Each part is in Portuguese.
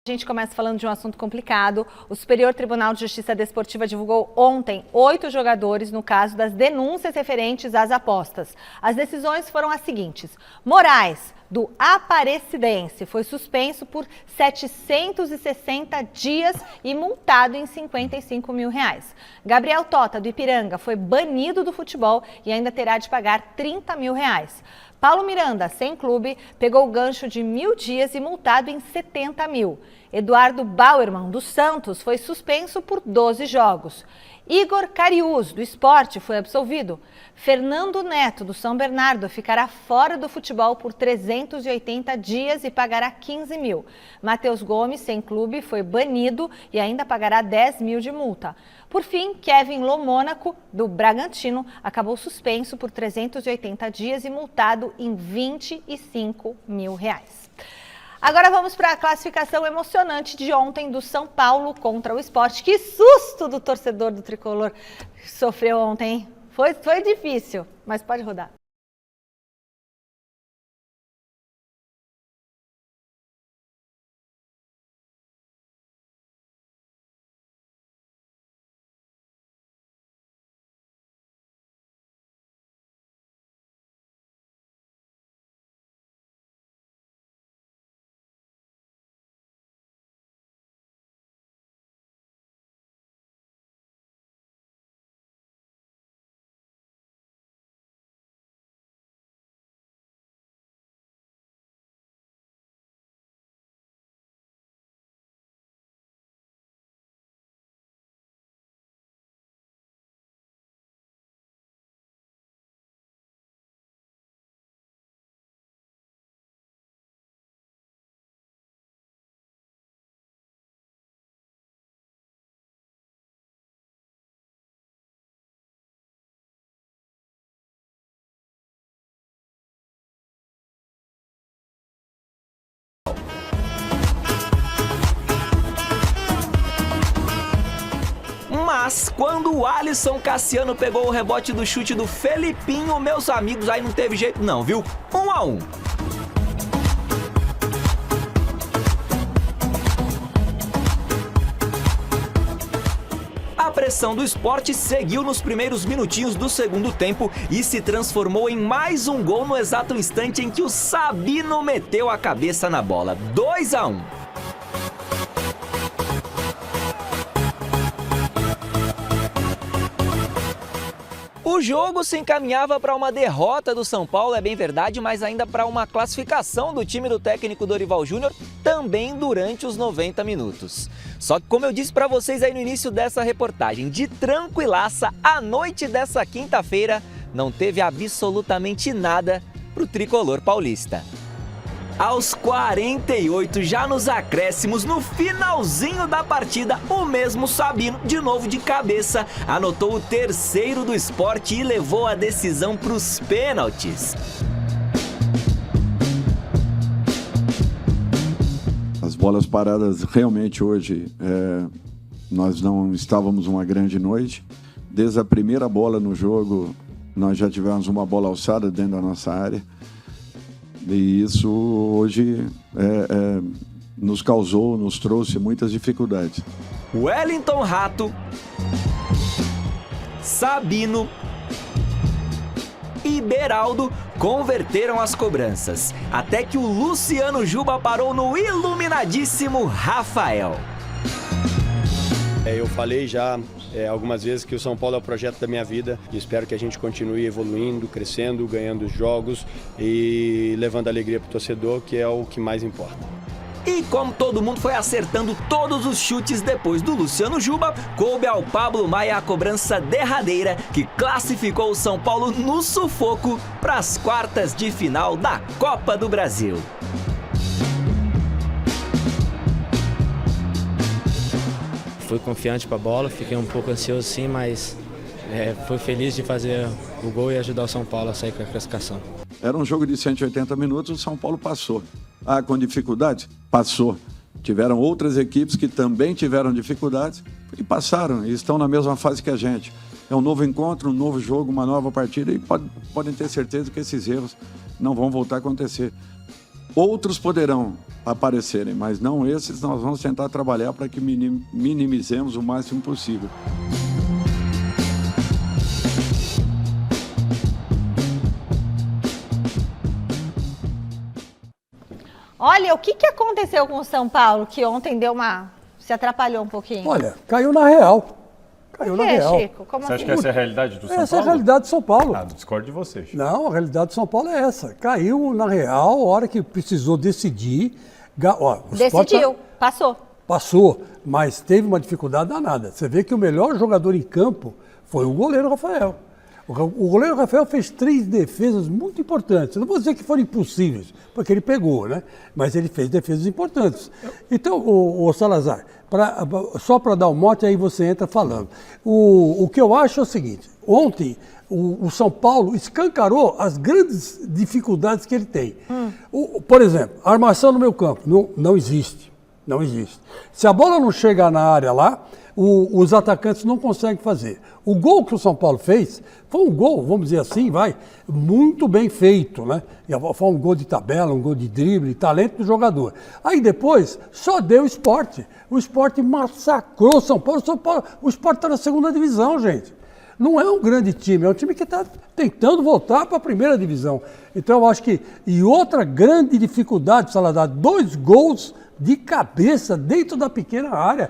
A gente começa falando de um assunto complicado. O Superior Tribunal de Justiça Desportiva divulgou ontem 8 jogadores no caso das denúncias referentes às apostas. As decisões foram as seguintes. Moraes, do Aparecidense, foi suspenso por 760 dias e multado em R$55 mil. Gabriel Tota, do Ipiranga, foi banido do futebol e ainda terá de pagar R$30 mil. Paulo Miranda, sem clube, pegou o gancho de 1.000 dias e multado em R$70 mil. Eduardo Bauerman, do Santos, foi suspenso por 12 jogos. Igor Cariús, do Sport, foi absolvido. Fernando Neto, do São Bernardo, ficará fora do futebol por 380 dias e pagará 15 mil. Matheus Gomes, sem clube, foi banido e ainda pagará 10 mil de multa. Por fim, Kevin Lomônaco, do Bragantino, acabou suspenso por 380 dias e multado em R$25 mil. Agora vamos para a classificação emocionante de ontem do São Paulo contra o Sport. Que susto do torcedor do Tricolor sofreu ontem, hein? Foi difícil, mas pode rodar. Mas quando o Alisson Cassiano pegou o rebote do chute do Felipinho, meus amigos, aí não teve jeito não, viu? 1-1. A pressão do Sport seguiu nos primeiros minutinhos do segundo tempo e se transformou em mais um gol no exato instante em que o Sabino meteu a cabeça na bola. 2-1. O jogo se encaminhava para uma derrota do São Paulo, é bem verdade, mas ainda para uma classificação do time do técnico Dorival Júnior, também durante os 90 minutos. Só que, como eu disse para vocês aí no início dessa reportagem, de tranquilaça, a noite dessa quinta-feira não teve absolutamente nada para o tricolor paulista. Aos 48, já nos acréscimos, no finalzinho da partida, o mesmo Sabino, de novo de cabeça, anotou o terceiro do Sport e levou a decisão para os pênaltis. As bolas paradas realmente hoje, nós não estávamos uma grande noite. Desde a primeira bola no jogo, nós já tivemos uma bola alçada dentro da nossa área. E isso hoje nos trouxe muitas dificuldades. Wellington Rato, Sabino e Beraldo converteram as cobranças, até que o Luciano Juba parou no iluminadíssimo Rafael. Eu falei já algumas vezes que o São Paulo é o projeto da minha vida e espero que a gente continue evoluindo, crescendo, ganhando jogos e levando alegria para o torcedor, que é o que mais importa. E como todo mundo foi acertando todos os chutes depois do Luciano Juba, coube ao Pablo Maia a cobrança derradeira que classificou o São Paulo no sufoco para as quartas de final da Copa do Brasil. Fui confiante para a bola, fiquei um pouco ansioso sim, mas fui feliz de fazer o gol e ajudar o São Paulo a sair com a classificação. Era um jogo de 180 minutos, o São Paulo passou. Com dificuldade? Passou. Tiveram outras equipes que também tiveram dificuldades e passaram, e estão na mesma fase que a gente. É um novo encontro, um novo jogo, uma nova partida e podem ter certeza que esses erros não vão voltar a acontecer. Outros poderão aparecerem, mas não esses. Nós vamos tentar trabalhar para que minimizemos o máximo possível. Olha, o que aconteceu com o São Paulo, que ontem se atrapalhou um pouquinho? Olha, caiu na real. Caiu Por na quê, real. Chico? Como Você assim? acha que essa é a realidade do São Paulo? Essa é a realidade de São Paulo. Ah, discordo de você, Chico. Não, a realidade de São Paulo é essa. Caiu na real, a hora que precisou decidir. Ó, o Sport Decidiu, passou. Passou, mas teve uma dificuldade danada. Você vê que o melhor jogador em campo foi o goleiro Rafael. O goleiro Rafael fez 3 defesas muito importantes. Não vou dizer que foram impossíveis, porque ele pegou, né? Mas ele fez defesas importantes. Então, o Salazar, só para dar um mote, aí você entra falando. O que eu acho é o seguinte: ontem o São Paulo escancarou as grandes dificuldades que ele tem. Por exemplo, a armação no meio campo não existe. Não existe. Se a bola não chega na área lá, os atacantes não conseguem fazer. O gol que o São Paulo fez foi um gol, vamos dizer assim, muito bem feito, né? Foi um gol de tabela, um gol de drible, talento do jogador. Aí depois, só deu o Sport. O Sport massacrou o São Paulo. O Sport está na segunda divisão, gente. Não é um grande time, é um time que está tentando voltar para a primeira divisão. Então eu acho que... E outra grande dificuldade, Salazar, 2 gols de cabeça dentro da pequena área.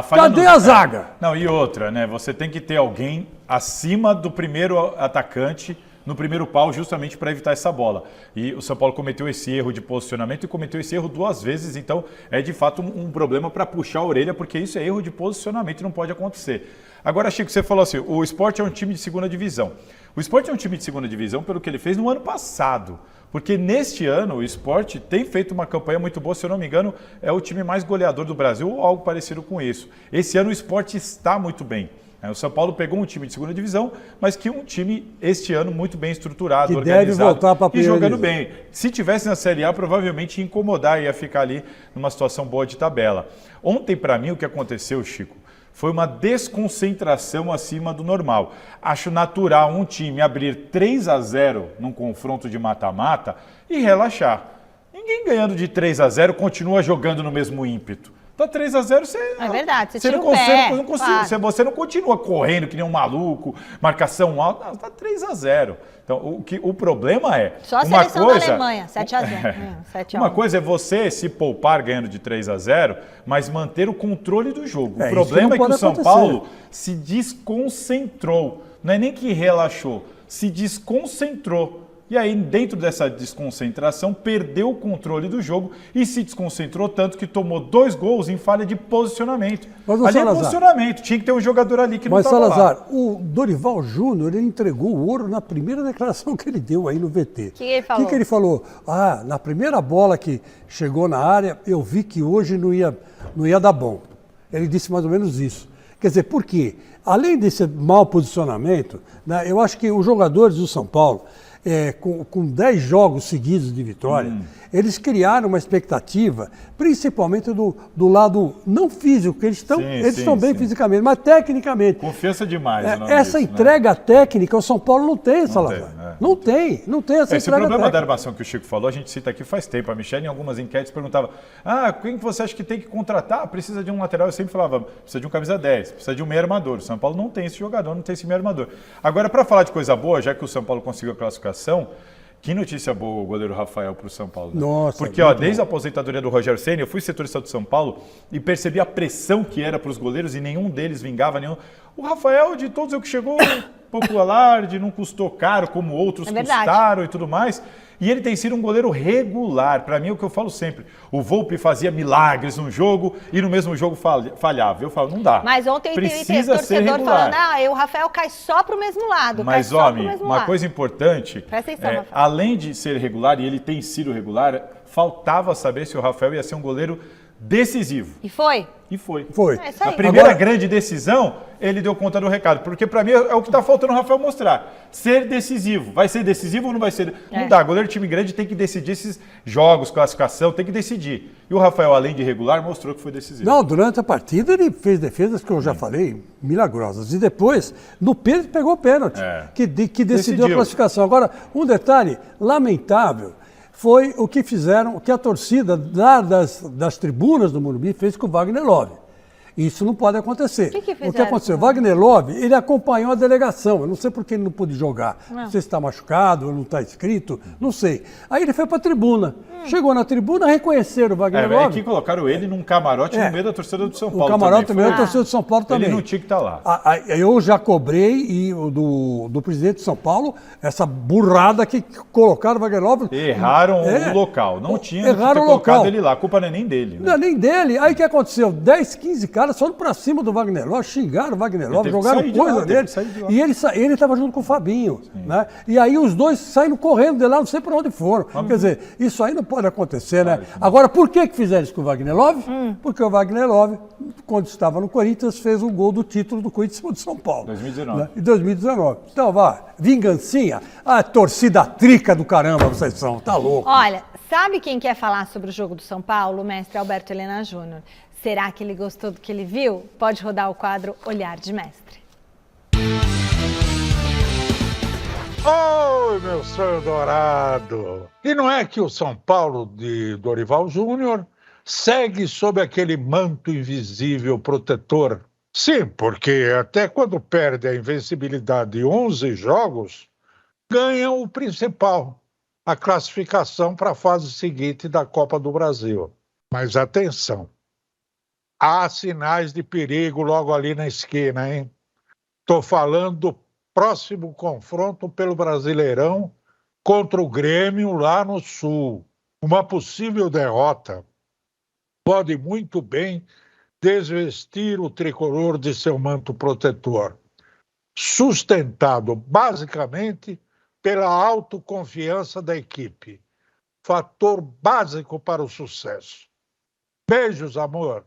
Cadê a zaga? Não, e outra, né? Você tem que ter alguém acima do primeiro atacante no primeiro pau, justamente para evitar essa bola. E o São Paulo cometeu esse erro de posicionamento e cometeu esse erro 2 vezes, então é de fato um problema para puxar a orelha, porque isso é erro de posicionamento e não pode acontecer. Agora, Chico, você falou assim, o Sport é um time de segunda divisão. O Sport é um time de segunda divisão pelo que ele fez no ano passado. Porque neste ano o Sport tem feito uma campanha muito boa, se eu não me engano, é o time mais goleador do Brasil ou algo parecido com isso. Esse ano o Sport está muito bem. O São Paulo pegou um time de segunda divisão, mas que um time este ano muito bem estruturado, que organizado deve voltar para a e jogando bem. Se tivesse na Série A, provavelmente ia incomodar, ia ficar ali numa situação boa de tabela. Ontem, para mim, o que aconteceu, Chico, foi uma desconcentração acima do normal. Acho natural um time abrir 3-0 num confronto de mata-mata e relaxar. Ninguém ganhando de 3-0 continua jogando no mesmo ímpeto. Tá 3-0, você... É verdade, você tira o pé. Claro. Você não continua correndo que nem um maluco, marcação alta. Não, tá 3-0. Então, o problema é... Só a seleção da Alemanha, 7-0. Uma coisa é você se poupar ganhando de 3-0, mas manter o controle do jogo. O problema é que o São Paulo se desconcentrou. Não é nem que relaxou, se desconcentrou. E aí, dentro dessa desconcentração, perdeu o controle do jogo e se desconcentrou tanto que tomou 2 gols em falha de posicionamento. Mas, ali Salazar, é posicionamento, tinha que ter um jogador ali que não estava lá. Mas, Salazar, o Dorival Júnior, ele entregou o ouro na primeira declaração que ele deu aí no VT. O que ele falou? O que ele falou? Na primeira bola que chegou na área, eu vi que hoje não ia dar bom. Ele disse mais ou menos isso. Quer dizer, por quê? Além desse mau posicionamento, né, eu acho que os jogadores do São Paulo... com 10 jogos seguidos de vitória, eles criaram uma expectativa, principalmente do lado não físico, que eles estão bem fisicamente, mas tecnicamente. Confiança demais. Essa entrega técnica, o São Paulo não tem, Salazar. Não tem essa entrega técnica. Esse problema da armação que o Chico falou, a gente cita aqui faz tempo. A Michelle, em algumas enquetes, perguntava: quem que você acha que tem que contratar? Precisa de um lateral. Eu sempre falava: precisa de um camisa 10, precisa de um meio armador. O São Paulo não tem esse jogador, não tem esse meio armador. Agora, para falar de coisa boa, já que o São Paulo conseguiu a classificação, que notícia boa o goleiro Rafael para o São Paulo. Né? Nossa, porque desde a aposentadoria do Rogério Ceni, eu fui setorista do São Paulo e percebi a pressão que era para os goleiros e nenhum deles vingava. O Rafael, de todos o que chegou, pouco alarde, não custou caro como outros custaram e tudo mais. E ele tem sido um goleiro regular. Para mim, é o que eu falo sempre. O Volpi fazia milagres num jogo e no mesmo jogo falhava. Eu falo, não dá. Mas ontem precisa tem ser torcedor falando, o Rafael cai só pro mesmo lado. Mas, homem, uma coisa importante, Presta atenção, além de ser regular, e ele tem sido regular, faltava saber se o Rafael ia ser um goleiro decisivo. E foi? E foi. É isso aí. A primeira grande decisão, ele deu conta do recado. Porque para mim é o que está faltando o Rafael mostrar. Ser decisivo. Vai ser decisivo ou não vai ser? Não dá. Goleiro de time grande tem que decidir esses jogos, classificação, tem que decidir. E o Rafael, além de regular, mostrou que foi decisivo. Não, durante a partida ele fez defesas que eu já falei, milagrosas. E depois, no pênalti, pegou o pênalti, que decidiu a classificação. Agora, um detalhe lamentável foi o que fizeram, o que a torcida das tribunas do Morumbi fez com o Wagner Love. Isso não pode acontecer. O que O que aconteceu? O Wagner Love, ele acompanhou a delegação. Eu não sei por que ele não pôde jogar. Não sei se está machucado ou não está inscrito, não sei. Aí ele foi para a tribuna. Chegou na tribuna, reconheceram o Wagner Love. Aqui colocaram ele num camarote no meio da torcida do São Paulo. O camarote no meio da torcida do São Paulo também. Ele não tinha que estar lá. Eu já cobrei do presidente de São Paulo essa burrada que colocaram o Wagner Love. Erraram o local. Não tinha que ter Erraram o colocado local. ele lá. A culpa não é nem dele. Né? Não é nem dele. Aí o que aconteceu? 10, 15 caras foram pra cima do Wagner Love, xingaram o Wagner Love, jogaram coisa nele. E ele estava junto com o Fabinho. Né? E aí os dois saíram correndo de lá, não sei para onde foram. Quer dizer, isso aí não pode acontecer, né? Agora, por que fizeram isso com o Wagner Love? Porque o Wagner Love, quando estava no Corinthians, fez um gol do título do Corinthians de São Paulo. 2019. Né? Em 2019. Então, vá, vingancinha. A torcida trica do caramba vocês são, tá louco. Olha, sabe quem quer falar sobre o jogo do São Paulo? O mestre Alberto Helena Júnior. Será que ele gostou do que ele viu? Pode rodar o quadro Olhar de Mestre. Oi, meu sonho dourado! E não é que o São Paulo de Dorival Júnior segue sob aquele manto invisível protetor? Sim, porque até quando perde a invencibilidade de 11 jogos, ganha o principal, a classificação para a fase seguinte da Copa do Brasil. Mas atenção! Há sinais de perigo logo ali na esquina, hein? Estou falando do próximo confronto pelo Brasileirão contra o Grêmio lá no Sul. Uma possível derrota pode muito bem desvestir o tricolor de seu manto protetor, sustentado basicamente pela autoconfiança da equipe, fator básico para o sucesso. Beijos, amor!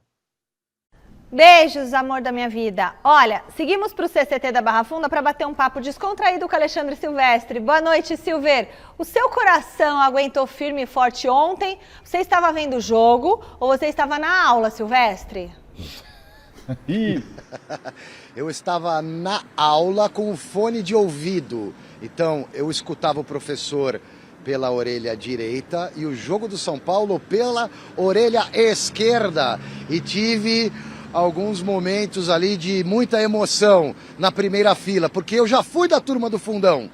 Beijos, amor da minha vida. Olha, seguimos para o CCT da Barra Funda para bater um papo descontraído com Alexandre Silvestre. Boa noite, Silver. O seu coração aguentou firme e forte ontem? Você estava vendo o jogo ou você estava na aula, Silvestre? Eu estava na aula com o fone de ouvido. Então, eu escutava o professor pela orelha direita e o jogo do São Paulo pela orelha esquerda. E tive alguns momentos ali de muita emoção na primeira fila, porque eu já fui da turma do fundão,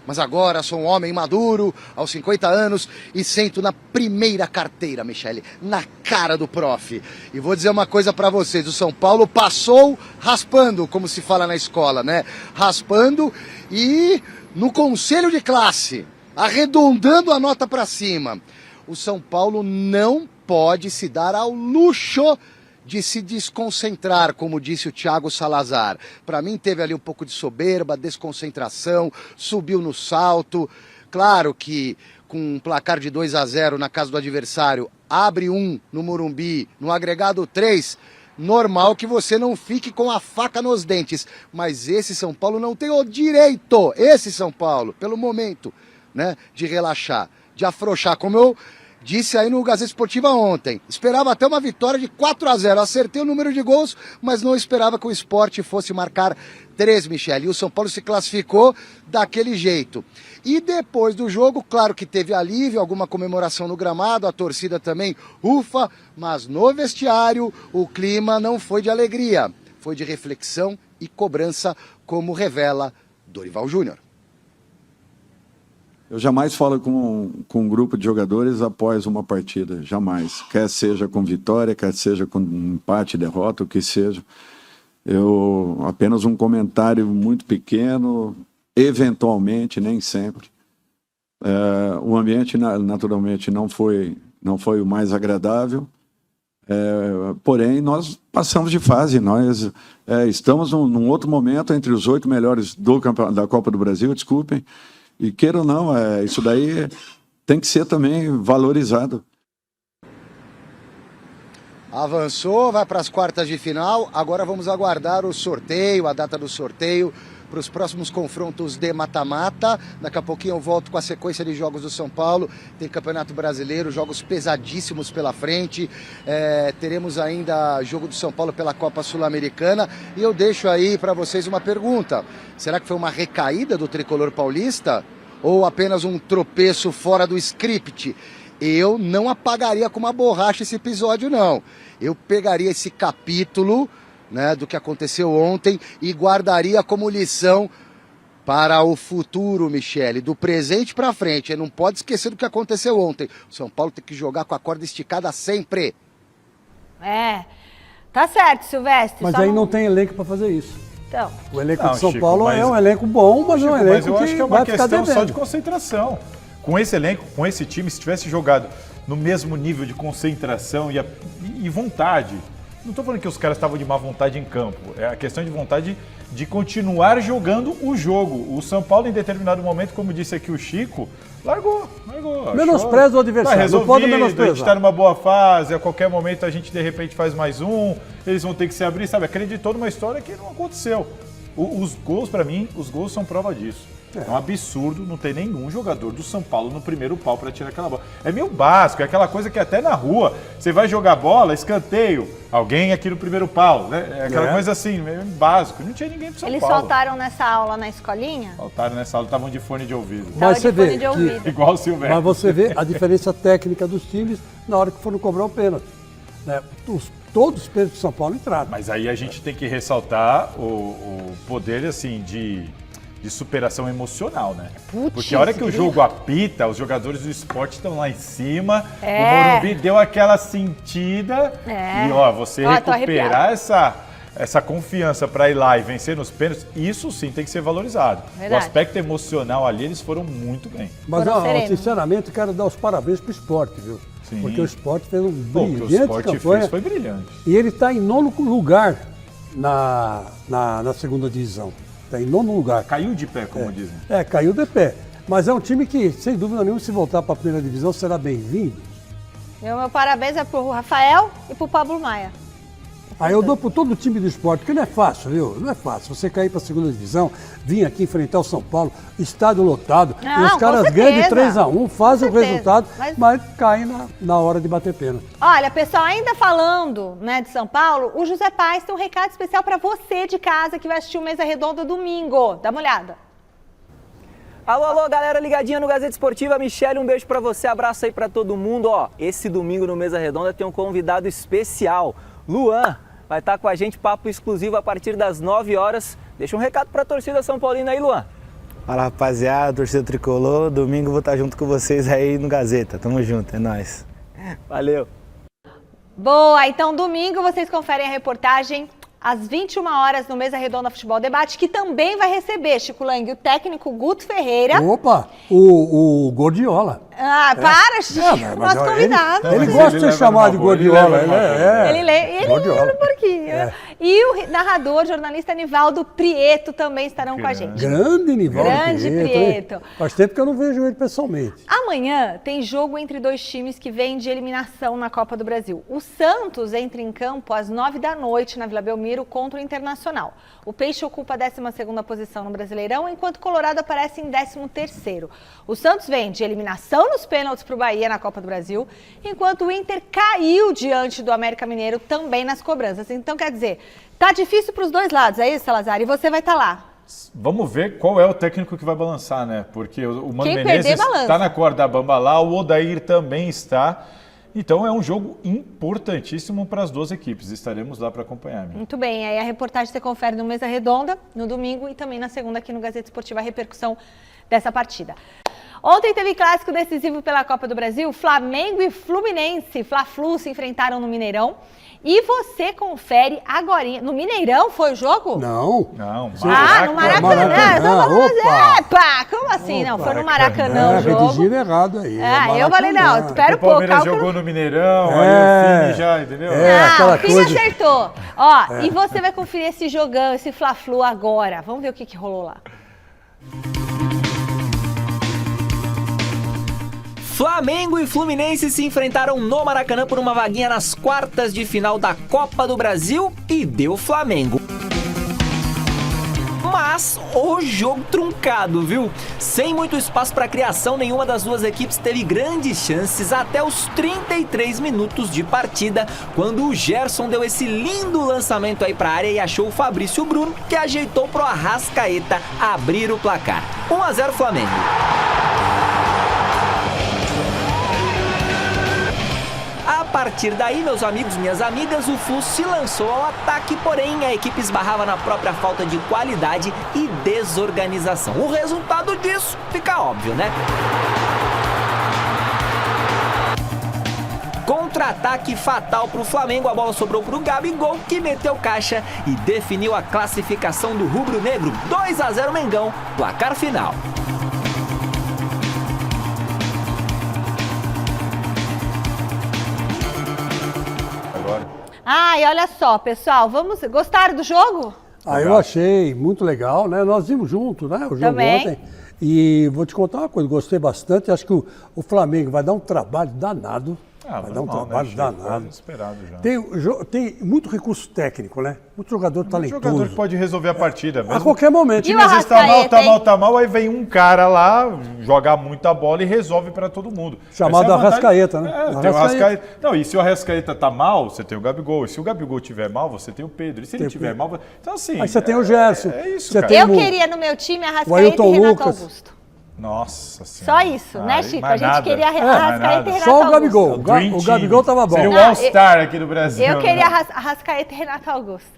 mas agora sou um homem maduro, aos 50 anos, e sento na primeira carteira, Michele, na cara do prof. E vou dizer uma coisa pra vocês, o São Paulo passou raspando, como se fala na escola, né? Raspando e no conselho de classe, arredondando a nota pra cima. O São Paulo não pode se dar ao luxo de se desconcentrar, como disse o Thiago Salazar. Para mim teve ali um pouco de soberba, desconcentração, subiu no salto. Claro que com um placar de 2-0 na casa do adversário, abre 1 no Morumbi, no agregado 3, normal que você não fique com a faca nos dentes. Mas esse São Paulo não tem o direito, esse São Paulo, pelo momento, né, de relaxar, de afrouxar, como eu disse aí no Gazeta Esportiva ontem. Esperava até uma vitória de 4-0. Acertei o número de gols, mas não esperava que o Sport fosse marcar 3, Michele. E o São Paulo se classificou daquele jeito. E depois do jogo, claro que teve alívio, alguma comemoração no gramado, a torcida também, ufa, mas no vestiário o clima não foi de alegria, foi de reflexão e cobrança, como revela Dorival Júnior. Eu jamais falo com um grupo de jogadores após uma partida, jamais. Quer seja com vitória, quer seja com empate, derrota, o que seja. Apenas um comentário muito pequeno, eventualmente, nem sempre. O ambiente, naturalmente, não foi o mais agradável, porém, nós passamos de fase. Nós estamos num outro momento entre os 8 melhores da Copa do Brasil, desculpem. E queira ou não, isso daí tem que ser também valorizado. Avançou, vai para as quartas de final. Agora vamos aguardar o sorteio, a data do sorteio para os próximos confrontos de mata-mata. Daqui a pouquinho eu volto com a sequência de jogos do São Paulo. Tem Campeonato Brasileiro, jogos pesadíssimos pela frente. Teremos ainda jogo do São Paulo pela Copa Sul-Americana. E eu deixo aí para vocês uma pergunta. Será que foi uma recaída do tricolor paulista? ou apenas um tropeço fora do script. Eu não apagaria com uma borracha esse episódio, não. Eu pegaria esse capítulo, né, do que aconteceu ontem e guardaria como lição para o futuro, Michele, do presente para frente. Não pode esquecer do que aconteceu ontem. O São Paulo tem que jogar com a corda esticada sempre. Tá certo, Silvestre. Mas aí não tem elenco para fazer isso. Então. O elenco de São Paulo é um elenco bom, mas é um elenco eu acho que é vai uma ficar questão devendo. só de concentração. Com esse elenco, com esse time, se tivesse jogado no mesmo nível de concentração e vontade, não estou falando que os caras estavam de má vontade em campo, é a questão de vontade de continuar jogando o jogo. O São Paulo, em determinado momento, como disse aqui o Chico, largou. Menospreza o adversário, não pode menosprezar. A gente está numa boa fase, a qualquer momento a gente de repente faz mais um, eles vão ter que se abrir, sabe? Acreditou numa história que não aconteceu. Os gols, para mim, os gols são prova disso. É um absurdo não ter nenhum jogador do São Paulo no primeiro pau para tirar aquela bola. É meio básico, é aquela coisa que até na rua, você vai jogar bola, escanteio, alguém aqui no primeiro pau, né? É aquela coisa assim, meio básico. Não tinha ninguém pro São Paulo. Eles faltaram nessa aula na escolinha? Faltaram nessa aula, estavam de fone de ouvido. Mas você vê, igual o Silvestre. Mas você vê a diferença técnica dos times na hora que foram cobrar o pênalti. Né? Todos os pênaltis do São Paulo entraram. Mas aí a gente tem que ressaltar o poder, assim, de superação emocional, né? Porque a hora que o jogo apita, os jogadores do Sport estão lá em cima, o Morumbi deu aquela sentida e, você recuperar essa confiança para ir lá e vencer nos pênaltis, isso sim tem que ser valorizado. Verdade. O aspecto emocional ali, eles foram muito bem. Mas, sinceramente, quero dar os parabéns pro Sport, viu? Sim. Porque o Sport fez um brilhante campanha. O Sport fez foi brilhante. E ele está em 9º lugar na segunda divisão. Está em 9º lugar. Caiu de pé, como dizem. Caiu de pé. Mas é um time que, sem dúvida nenhuma, se voltar para a primeira divisão, será bem-vindo. Meu parabéns é pro Rafael e pro Pablo Maia. Aí eu dou para todo o time do Sport, porque não é fácil, viu? Não é fácil. Você cair para a segunda divisão, vir aqui enfrentar o São Paulo, estádio lotado, e os caras ganham de 3-1, fazem o resultado, mas caem na hora de bater pênalti. Olha, pessoal, ainda falando, né, de São Paulo, o José Paes tem um recado especial para você de casa que vai assistir o Mesa Redonda domingo. Dá uma olhada. Alô, galera ligadinha no Gazeta Esportiva. Michele, um beijo para você, abraço aí para todo mundo. Esse domingo no Mesa Redonda tem um convidado especial, Luan. Vai estar com a gente, papo exclusivo a partir das 9 horas. Deixa um recado para a torcida São Paulina aí, Luan. Fala, rapaziada, torcida tricolor. Domingo vou estar junto com vocês aí no Gazeta. Tamo junto, é nóis. Valeu. Boa, então domingo vocês conferem a reportagem às 21 horas no Mesa Redonda Futebol Debate, que também vai receber, Chico Lang, o técnico Guto Ferreira. Opa, o Gordiola. Chico, nosso convidado. Ele gosta de ser chamado de Gordiola. Ele lê no porquinho. E o narrador, jornalista Nivaldo Prieto também estarão com a gente. Grande Nivaldo Prieto. Faz tempo que eu não vejo ele pessoalmente. Amanhã tem jogo entre dois times que vêm de eliminação na Copa do Brasil. O Santos entra em campo às 9 da noite na Vila Belmiro contra o Internacional. O Peixe ocupa a 12ª posição no Brasileirão, enquanto o Colorado aparece em 13º. O Santos vem de eliminação nos pênaltis para o Bahia na Copa do Brasil, enquanto o Inter caiu diante do América Mineiro também nas cobranças. Então, quer dizer, tá difícil para os dois lados, é isso, Salazar? E você vai estar lá. Vamos ver qual é o técnico que vai balançar, né? Porque o Mano Menezes está na corda bamba lá, o Odair também está. Então é um jogo importantíssimo para as duas equipes. Estaremos lá para acompanhar. Muito bem, aí a reportagem você confere no Mesa Redonda, no domingo e também na segunda aqui no Gazeta Esportiva, a repercussão dessa partida. Ontem teve clássico decisivo pela Copa do Brasil, Flamengo e Fluminense. Fla-Flu se enfrentaram no Mineirão. E você confere agora. No Mineirão foi o jogo? Não. No Maracanã. Opa! Como assim? Não, foi no Maracanã o jogo. Redigiram errado aí. Eu falei, não, espera um pouco. O Palmeiras jogou no Mineirão, aí o Fini já, entendeu? O Fini acertou. E você vai conferir esse jogão, esse Fla-Flu agora. Vamos ver o que rolou lá. Flamengo e Fluminense se enfrentaram no Maracanã por uma vaguinha nas quartas de final da Copa do Brasil e deu Flamengo. Mas o jogo truncado, viu? Sem muito espaço para criação, nenhuma das duas equipes teve grandes chances até os 33 minutos de partida, quando o Gerson deu esse lindo lançamento aí para a área e achou o Fabrício Bruno, que ajeitou pro Arrascaeta abrir o placar. 1-0 Flamengo. partir daí, meus amigos, minhas amigas, o Flu se lançou ao ataque, porém a equipe esbarrava na própria falta de qualidade e desorganização. O resultado disso fica óbvio, né? Contra-ataque fatal para o Flamengo, a bola sobrou para o Gabigol, que meteu caixa e definiu a classificação do rubro-negro. 2-0 Mengão, placar final. E olha só, pessoal, gostaram do jogo? Eu achei muito legal, né? Nós vimos junto, né? O jogo Também. ontem. E vou te contar uma coisa, gostei bastante. Acho que o Flamengo vai dar um trabalho danado. Vai dar um trabalho danado. Esperado já. Tem muito recurso técnico, né? Muito jogador talentoso. Jogador que pode resolver a partida. Mesmo. A qualquer momento. O time às vezes tá mal, aí vem um cara lá, joga muita bola e resolve para todo mundo. Chamado Arrascaeta, né? Tem o Arrascaeta. Não, e se o Arrascaeta tá mal, você tem o Gabigol. E se o Gabigol tiver mal, você tem o Pedro. E se ele tiver mal, então assim... Aí você tem o Gerson. É isso, você cara. tem Eu queria no meu time Arrascaeta Ailton e Renato Lucas. Augusto. Nossa Senhora. Só isso, né, Chico? A gente nada. queria Arrascaeta e Renato Só o Augusto. Gabigol. O Gabigol tava bom. Seria o All-Star aqui no Brasil. Eu queria Arrascaeta e Renato Augusto.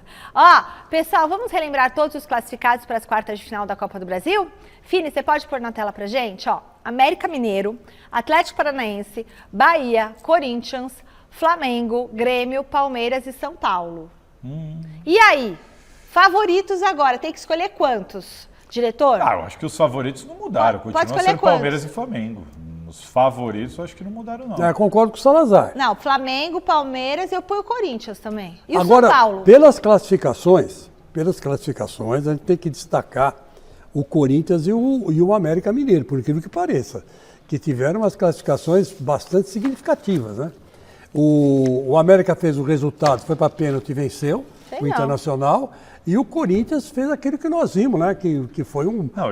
Pessoal, vamos relembrar todos os classificados para as quartas de final da Copa do Brasil? Fini, você pode pôr na tela pra gente? América Mineiro, Atlético Paranaense, Bahia, Corinthians, Flamengo, Grêmio, Palmeiras e São Paulo. E aí? Favoritos agora, tem que escolher quantos? Diretor? Eu acho que os favoritos não mudaram. Continua sendo Palmeiras e Flamengo. Os favoritos eu acho que não mudaram, não. Concordo com o Salazar. Não, Flamengo, Palmeiras e eu ponho o Corinthians também. E agora, o São Paulo? Pelas classificações, a gente tem que destacar o Corinthians e o América Mineiro, por incrível que pareça, que tiveram umas classificações bastante significativas, né? O América fez o resultado, foi para pênalti e venceu o Internacional. E o Corinthians fez aquilo que nós vimos, né? Que foi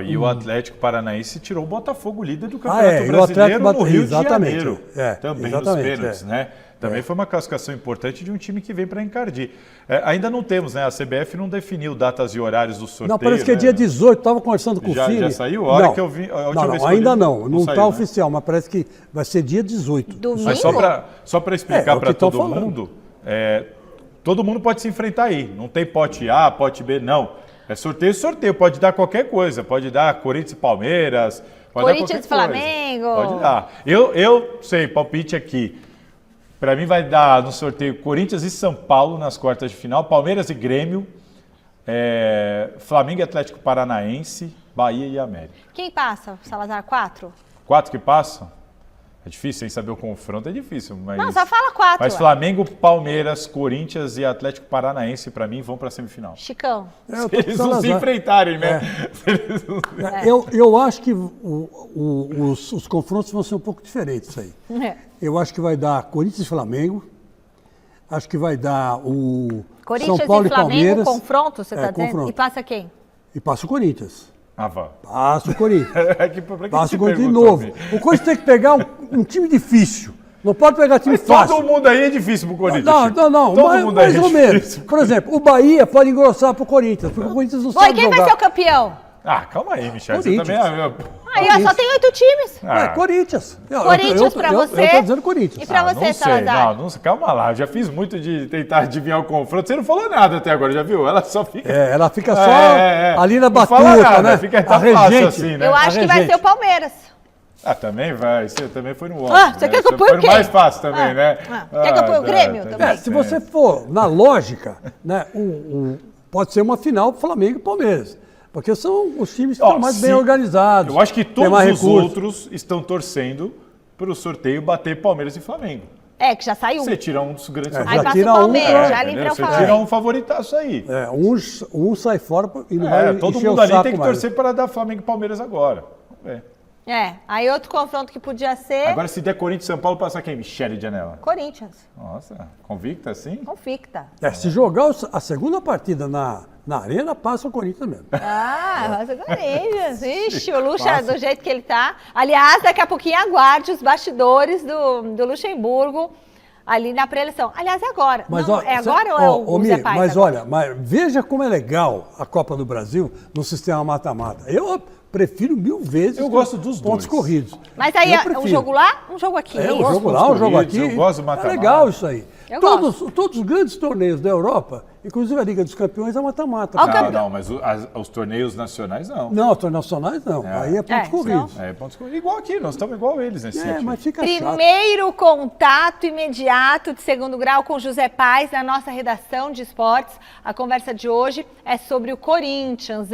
e o Atlético Paranaense tirou o Botafogo líder do Campeonato Brasileiro no Rio de Janeiro. Também nos pênaltis, né? Também foi uma classificação importante de um time que vem para encardir. Ainda não temos, né? A CBF não definiu datas e horários do sorteio. Não, parece que é dia 18, estava conversando com o Fini. Já saiu? A hora que eu vi. Não, ainda não está oficial, mas parece que vai ser dia 18. Domingo? Mas só para explicar para todo mundo, todo mundo pode se enfrentar aí. Não tem pote A, pote B, não. É sorteio. Pode dar qualquer coisa. Pode dar Corinthians e Palmeiras. Corinthians e Flamengo. Pode dar. Eu sei, palpite aqui. Para mim vai dar no sorteio Corinthians e São Paulo nas quartas de final. Palmeiras e Grêmio. Flamengo e Atlético Paranaense. Bahia e América. Quem passa? Salazar, 4? 4 que passam? É difícil, sem saber o confronto é difícil. Mas... Não, só fala 4. Mas Flamengo, Palmeiras, Corinthians e Atlético Paranaense, para mim, vão para a semifinal. Chicão. Se eles não se enfrentarem, né? Eu acho que os confrontos vão ser um pouco diferentes aí. Eu acho que vai dar Corinthians e Flamengo. Acho que vai dar o Corinthians São Paulo e Flamengo, Palmeiras. confronto, você está dizendo? Confronto. E passa quem? E passa o Corinthians. Passa o Corinthians. Passa o Corinthians de novo. O Corinthians tem que pegar um time difícil. Não pode pegar time fácil. Todo mundo aí é difícil pro Corinthians. Não. Mais ou menos. Por exemplo, o Bahia pode engrossar pro Corinthians, porque o Corinthians não sabe jogar. E quem vai ser o campeão? Calma aí, Michel. Você também só tem 8 times. Corinthians. Corinthians pra você. Eu tô dizendo Corinthians. E pra você, Salazar? Não, calma lá. Eu já fiz muito de tentar adivinhar o confronto. Você não falou nada até agora, já viu? Ela só fica... ela fica só ali na batuta, né? Fica tão fácil assim, né? Eu acho que vai ser o Palmeiras. Também vai. Você também foi no óbvio. Você quer que eu ponha o quê? Foi mais fácil também, né? Quer que eu ponha o Grêmio também? Se você for na lógica, né? Pode ser uma final Flamengo e Palmeiras. Porque são os times que estão mais bem organizados. Eu acho que todos os outros estão torcendo para o sorteio bater Palmeiras e Flamengo. Que já saiu. Você tira um dos grandes favoritos. Aí passa o Palmeiras, já livra o Você tira um favoritaço aí. Um sai fora e não vai todo mundo ali tem que torcer para dar Flamengo e Palmeiras agora. Vamos ver. Aí outro confronto que podia ser... Agora, se der Corinthians e São Paulo, passa quem? Michele de Janela. Corinthians. Nossa, convicta assim? Convicta. Se jogar a segunda partida na arena, passa o Corinthians mesmo. Passa o Corinthians. Ixi, o Lucha, do jeito que ele tá. Aliás, daqui a pouquinho aguarde os bastidores do Luxemburgo ali na pré-eleição. Aliás, é agora. Mas, agora ou é o Zé Pais? Mas olha, veja como é legal a Copa do Brasil no sistema mata-mata. prefiro 1000 vezes. Eu gosto dos pontos dois. corridos. Mas aí um jogo lá, um jogo aqui. Um jogo lá, um jogo aqui. Eu gosto do mata-mata. É legal isso aí. Gosto. Todos os grandes torneios da Europa, inclusive a Liga dos Campeões, é mata-mata. Não, mas os torneios nacionais não. Não, os torneios nacionais não. Aí é pontos corridos. É pontos corridos. Igual aqui, nós estamos igual eles nesse sentido. Mas fica chato. Primeiro contato imediato de segundo grau com José Paes, da nossa redação de esportes. A conversa de hoje é sobre o Corinthians,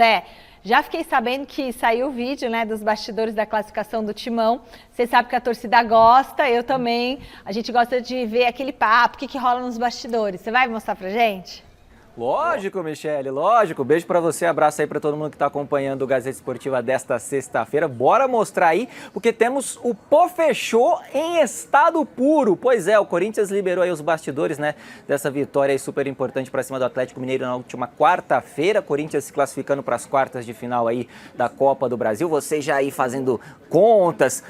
Já fiquei sabendo que saiu o vídeo, dos bastidores da classificação do Timão. Você sabe que a torcida gosta, eu também. A gente gosta de ver aquele papo, o que rola nos bastidores. Você vai mostrar pra gente? Lógico, Michele, lógico. Beijo pra você, abraço aí pra todo mundo que tá acompanhando o Gazeta Esportiva desta sexta-feira. Bora mostrar aí, porque temos o Pofechô em estado puro. Pois é, o Corinthians liberou aí os bastidores, dessa vitória aí super importante pra cima do Atlético Mineiro na última quarta-feira. Corinthians se classificando para as quartas de final aí da Copa do Brasil. Vocês já aí fazendo contas,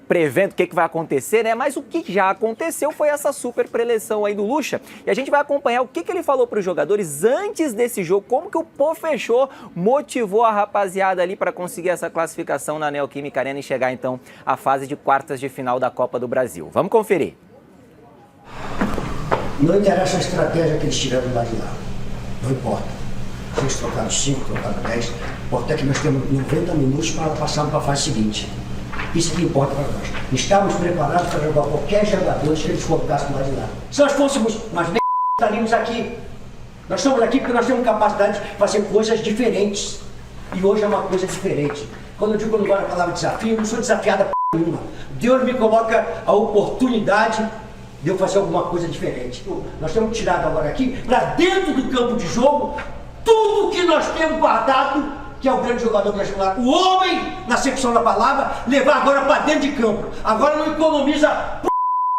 prevendo o que vai acontecer, Mas o que já aconteceu foi essa super preleção aí do Lucha. E a gente vai acompanhar o que ele falou pros jogadores antes desse jogo, como que o Pofechô motivou a rapaziada ali para conseguir essa classificação na Neoquímica Arena e chegar então à fase de quartas de final da Copa do Brasil. Vamos conferir. Não interessa a estratégia que eles tiveram lá de lá, não importa. Se eles trocaram 5, trocaram 10, importa que nós temos 90 minutos para passarmos para a fase seguinte. Isso que importa para nós. Estávamos preparados para jogar qualquer jogador que eles colocassem lá de lá. Se nós fôssemos, mas nem estaríamos aqui. Nós estamos aqui porque nós temos capacidade de fazer coisas diferentes. E hoje é uma coisa diferente. Quando eu digo agora a palavra desafio, eu não sou desafiada por nenhuma. Deus me coloca a oportunidade de eu fazer alguma coisa diferente. Nós temos tirado agora aqui, para dentro do campo de jogo, tudo que nós temos guardado, que é o grande jogador brasileiro, o homem, na acepção da palavra, levar agora para dentro de campo. Agora não economiza por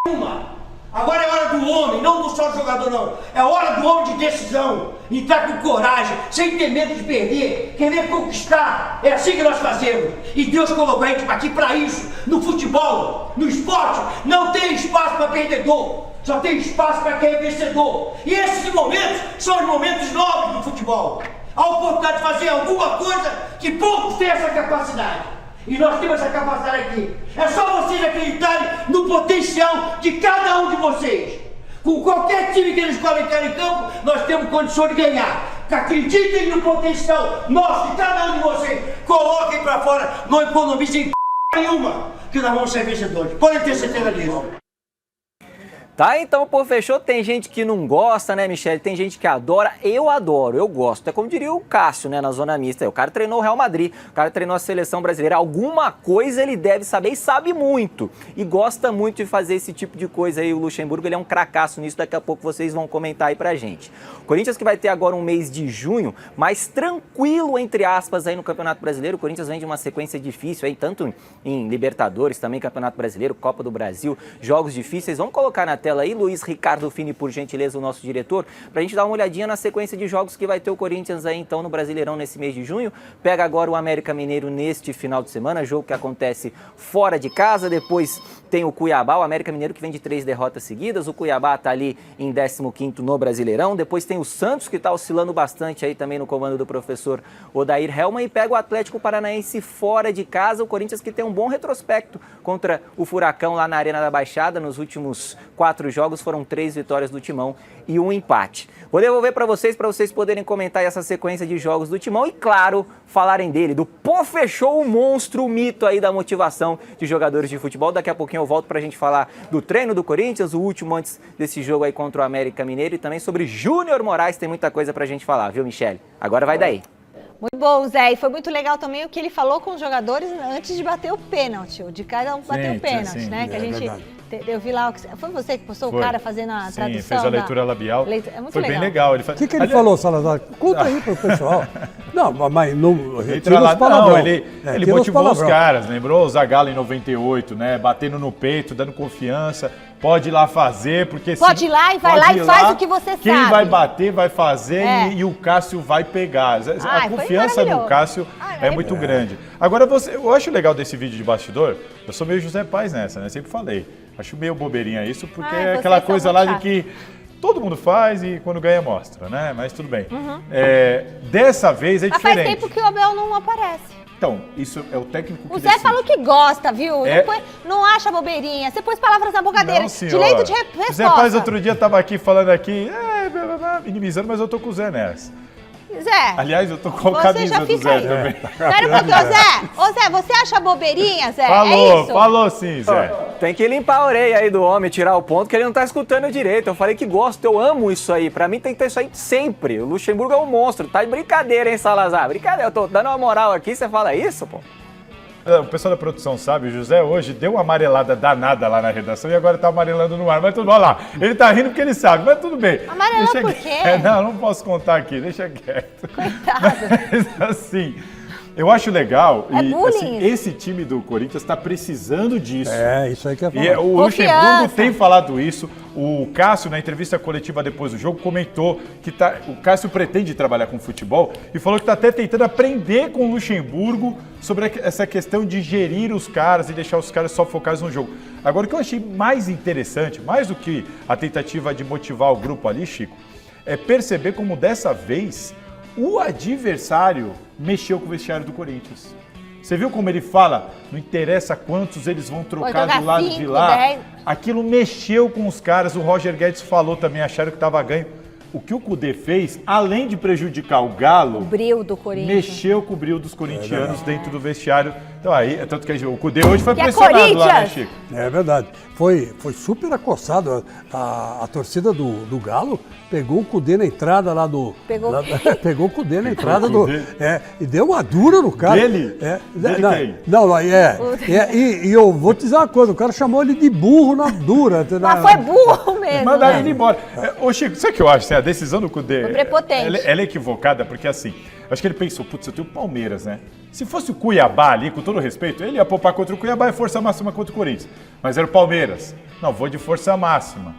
nenhuma. Agora é hora do homem, não do só do jogador não. É hora do homem de decisão. Entrar com coragem, sem ter medo de perder, querer conquistar. É assim que nós fazemos. E Deus colocou a gente aqui para isso. No futebol, no esporte, não tem espaço para perdedor. Só tem espaço para quem é vencedor. E esses momentos são os momentos nobres do futebol. A oportunidade de fazer alguma coisa que poucos têm essa capacidade. E nós temos essa capacidade aqui. É só vocês acreditarem no potencial de cada um de vocês. Com qualquer time que eles colocarem em campo, nós temos condições de ganhar. Acreditem no potencial nosso, de cada um de vocês. Coloquem para fora, não economizem nenhuma, que nós vamos ser vencedores. Podem ter certeza disso. Tá, então o Pofechô tem gente que não gosta, Michele? Tem gente que adora. Eu adoro, eu gosto. É como diria o Cássio, na zona mista. O cara treinou o Real Madrid, o cara treinou a seleção brasileira. Alguma coisa ele deve saber e sabe muito. E gosta muito de fazer esse tipo de coisa aí. O Luxemburgo, ele é um cracaço nisso. Daqui a pouco vocês vão comentar aí pra gente. Corinthians que vai ter agora um mês de junho mais tranquilo, entre aspas, aí no Campeonato Brasileiro. O Corinthians vem de uma sequência difícil aí, tanto em Libertadores, também Campeonato Brasileiro, Copa do Brasil, jogos difíceis. Vamos colocar na tela aí, Luiz Ricardo Fini, por gentileza, o nosso diretor, pra gente dar uma olhadinha na sequência de jogos que vai ter o Corinthians aí, então, no Brasileirão nesse mês de junho. Pega agora o América Mineiro neste final de semana, jogo que acontece fora de casa, depois tem o Cuiabá, o América Mineiro que vem de 3 derrotas seguidas, o Cuiabá tá ali em 15º no Brasileirão, depois tem o Santos que tá oscilando bastante aí também no comando do professor Odair Helman, e pega o Atlético Paranaense fora de casa, o Corinthians que tem um bom retrospecto contra o Furacão lá na Arena da Baixada. Nos últimos 4 jogos foram 3 vitórias do Timão e 1 empate. Vou devolver para vocês poderem comentar essa sequência de jogos do Timão e, claro, falarem dele, do Pofechô, o monstro, o mito aí da motivação de jogadores de futebol. Daqui a pouquinho eu volto pra gente falar do treino do Corinthians, o último antes desse jogo aí contra o América Mineiro, e também sobre Júnior Moraes. Tem muita coisa pra gente falar, viu, Michele? Agora vai daí. Muito bom, Zé. E foi muito legal também o que ele falou com os jogadores antes de bater o pênalti, de cada um bater o pênalti, né? Que a gente... Eu vi lá, foi você que postou o cara fazendo a tradução? Sim, fez a leitura labial. É muito foi legal. Bem legal. O que ele falou, Salazar? Conta aí pro pessoal. Não, mas não... Ele motivou os caras, lembrou o Zagallo em 98, né? Batendo no peito, dando confiança. Pode ir lá fazer, porque... Pode ir lá e vai lá e faz o que você sabe. Quem vai bater, vai fazer e o Cássio vai pegar. A confiança no Cássio é muito grande. Agora, eu acho legal desse vídeo de bastidor, eu sou meio José Paes nessa, né? Sempre falei. Acho meio bobeirinha isso, porque é aquela coisa lá de que todo mundo faz e quando ganha mostra, né? Mas tudo bem. Dessa vez é diferente. Mas faz tempo que o Abel não aparece. Então, isso é o técnico que O Zé decide. falou que gosta, viu? É. Não acha bobeirinha. Você pôs palavras na boca dele. Não, senhora. Direito de resposta. Zé Paz outro dia estava aqui falando aqui, minimizando, mas eu tô com o Zé nessa. Zé. Aliás, eu tô com a Você camisa já do fica Zé aí. também. Espera um pouquinho, Ô Zé, você acha bobeirinha, Zé? Falou, é isso? falou sim, Zé. Tem que limpar a orelha aí do homem, tirar o ponto, que ele não tá escutando direito. Eu falei que gosto, eu amo isso aí. Pra mim tem que ter isso aí sempre. O Luxemburgo é um monstro. Tá de brincadeira, hein, Salazar? Brincadeira, eu tô dando uma moral aqui, você fala isso, pô? O pessoal da produção sabe, o José hoje deu uma amarelada danada lá na redação e agora tá amarelando no ar. Mas tudo bem, olha lá. Ele tá rindo porque ele sabe, mas tudo bem. Amarelou Deixa por quieto. quê? Não posso contar aqui, deixa quieto. Coitado. Mas assim, eu acho legal. É bullying assim, isso. esse time do Corinthians tá precisando disso. Isso aí que eu ia E falar. o Confiança. Luxemburgo tem falado isso. O Cássio, na entrevista coletiva depois do jogo, comentou que o Cássio pretende trabalhar com futebol e falou que está até tentando aprender com o Luxemburgo sobre essa questão de gerir os caras e deixar os caras só focados no jogo. Agora, o que eu achei mais interessante, mais do que a tentativa de motivar o grupo ali, Chico, é perceber como dessa vez o adversário mexeu com o vestiário do Corinthians. Você viu como ele fala? Não interessa quantos eles vão trocar do lado de lá. 10. Aquilo mexeu com os caras. O Roger Guedes falou também, acharam que estava ganho. O que o Cudê fez, além de prejudicar o Galo, O brilho do Corinthians. mexeu com o brilho dos corintianos dentro do vestiário. Então aí, tanto que o Cudê hoje foi Que é pressionado lá, né, Corinthians! Chico? É verdade. Foi super acossado. A torcida do Galo pegou o Cudê na entrada lá do... Pegou pegou o Cudê na entrada o do... Cudê? E deu uma dura no cara. Dele? Dele quem? E eu vou te dizer uma coisa, o cara chamou ele de burro na dura. Mas foi burro mesmo. Mandaram né? ele embora. Ô Chico, sabe o que eu acho? Assim, a decisão do Cudê Foi prepotente. ela é equivocada, porque assim, acho que ele pensou, putz, eu tenho o Palmeiras, né? Se fosse o Cuiabá ali, com todo respeito, ele ia poupar contra o Cuiabá e força máxima contra o Corinthians. Mas era o Palmeiras. Não, vou de força máxima.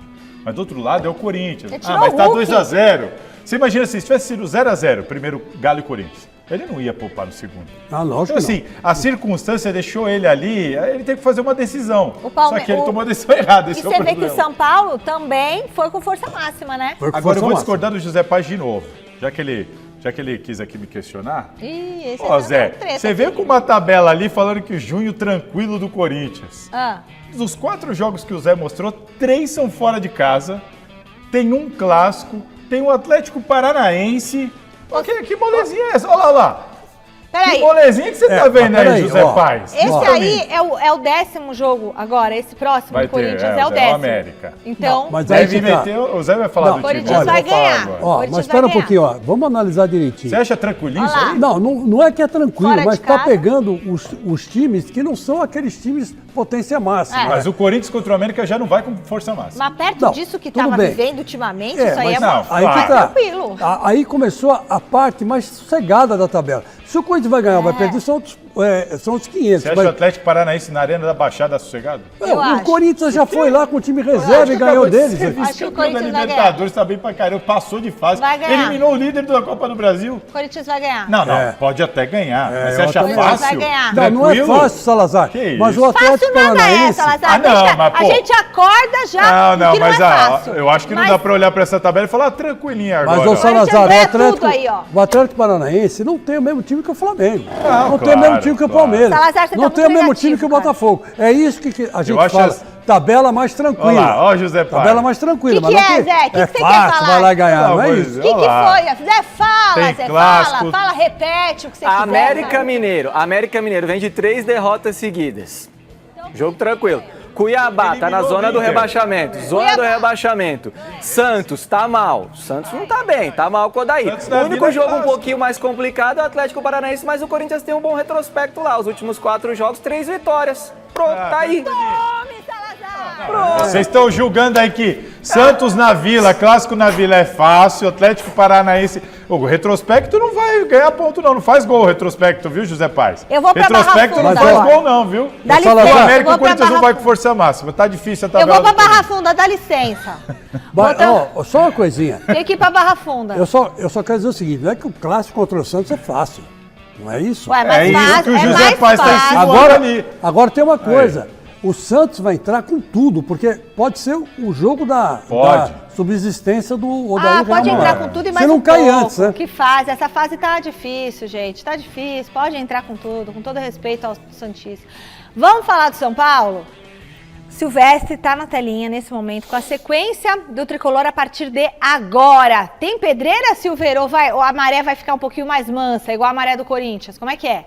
Mas do outro lado é o Corinthians. Ele tirou Mas o tá Hulk. 2-0. Você imagina assim, se tivesse sido 0-0, primeiro Galo e Corinthians, ele não ia poupar no segundo. Lógico Então assim, a circunstância deixou ele ali, aí ele tem que fazer uma decisão. Só que ele tomou a decisão errada, E esse é o você vê problema. que o São Paulo também foi com força máxima, né? Agora eu vou discordar do José Paz de novo, já que ele quis aqui me questionar. Ih, esse Ó, é Zé, você veio com uma tabela ali falando que o junho tranquilo do Corinthians. Dos 4 jogos que o Zé mostrou, 3 são fora de casa, tem um clássico, tem o Atlético Paranaense. Que molezinha é essa? Olha lá. Peraí. Que molezinha que você tá vendo aí, peraí, José ó. Paz? Esse Diz pra aí mim. é o 10º jogo agora, esse próximo Vai do Corinthians ter, é o 10º. América. Então, Mas aí Deve que tá. meter, o Zé vai falar Não, do Corinthians time. vai eu vou falar ganhar. agora. Ó, Corinthians mas vai espera um ganhar. pouquinho, ó. Vamos analisar direitinho. Você acha tranquilinho Olha isso lá. aí? Não é que é tranquilo, Fora de mas tá casa. pegando os times que não são aqueles times potência máxima. É. Mas o Corinthians contra o América já não vai com força máxima. mas perto Não, disso que tudo tava bem. vivendo ultimamente, É, isso aí mas é não, muito aí que tá. tranquilo. Aí começou a parte mais sossegada da tabela. Se o Corinthians vai ganhar ou vai perder, são os 500. Você acha o Atlético Paranaense na Arena da Baixada sossegado? Eu o acho. Corinthians já foi lá com o time reserva e ganhou deles. Acho que o Campeão da Corinthians vai Libertadores tá bem pra caramba, passou de fase, Vai ganhar. eliminou o líder da Copa do Brasil. O Corinthians vai ganhar. Não, É. pode até ganhar, mas você eu acha também acho. fácil? Vai ganhar. Não é Tranquilo? fácil, Salazar. Que Mas isso? o Atlético Fácil nada é, Paranaense... Salazar. Ah, não, mas, a pô. gente acorda já Não, que mas não é fácil. eu acho que não Mas dá pra olhar pra essa tabela e falar tranquilinha agora. Mas, ô ó. Salazar, ganha tudo aí, ó. o Atlético Paranaense não tem o mesmo time que o Flamengo. Não, tem o mesmo time que o claro. Palmeiras. Salazar, você tá não tem o muito mesmo time que o negativo, cara. Botafogo. É isso que a gente acho fala. as- Tabela mais tranquila. Olha lá, ó, José Paz. Tabela mais tranquila. Que mas é, não Zé? Que é você quer fácil, falar? vai lá e ganhar, Pelo não é amor de isso? Deus. O que Olha lá. foi? Zé, fala, Tem Zé, clássico. fala, repete o que você América quiser. Mineiro vem de 3 derrotas seguidas. Jogo tranquilo. Cuiabá tá na Eliminou zona o do Inter. rebaixamento. Zona do rebaixamento. Santos tá mal. Santos não tá bem, tá mal com o Odair. Santos na O único vida jogo um clássico. pouquinho mais complicado é o Atlético Paranaense, mas o Corinthians tem um bom retrospecto lá. Os últimos 4 jogos, 3 vitórias. Pronto, tá aí. Tome, Salazar. Vocês estão julgando aí que Santos na Vila, clássico na Vila é fácil, Atlético Paranaense... O retrospecto não vai ganhar ponto não, não faz gol o retrospecto, viu, José Paz? Eu vou pra retrospecto Barra não Funda faz agora. gol não, viu? Dá O licença, América eu e vou o Corinthians pra não vai Barra com força máxima, tá difícil a Eu tabela vou pra do Barra Corinthians. Funda, dá licença. Só uma coisinha. Tem que ir pra Barra Funda. Eu só quero dizer o seguinte, não é que o clássico contra o Santos é fácil. Não é isso? Ué, É mas isso fácil, que o é José mais Paz tá fácil. insinuando ali. Agora tem uma coisa. o Santos vai entrar com tudo, porque pode ser o jogo da subsistência do Odair. Pode entrar com tudo e mais não um cai pouco. antes, né? Que fase? Essa fase tá difícil, gente. Tá difícil. Pode entrar com tudo, com todo respeito ao Santista. Vamos falar do São Paulo? Silvestre está na telinha nesse momento com a sequência do Tricolor a partir de agora. Tem pedreira, Silveiro, ou a maré vai ficar um pouquinho mais mansa, igual a maré do Corinthians? Como é que é?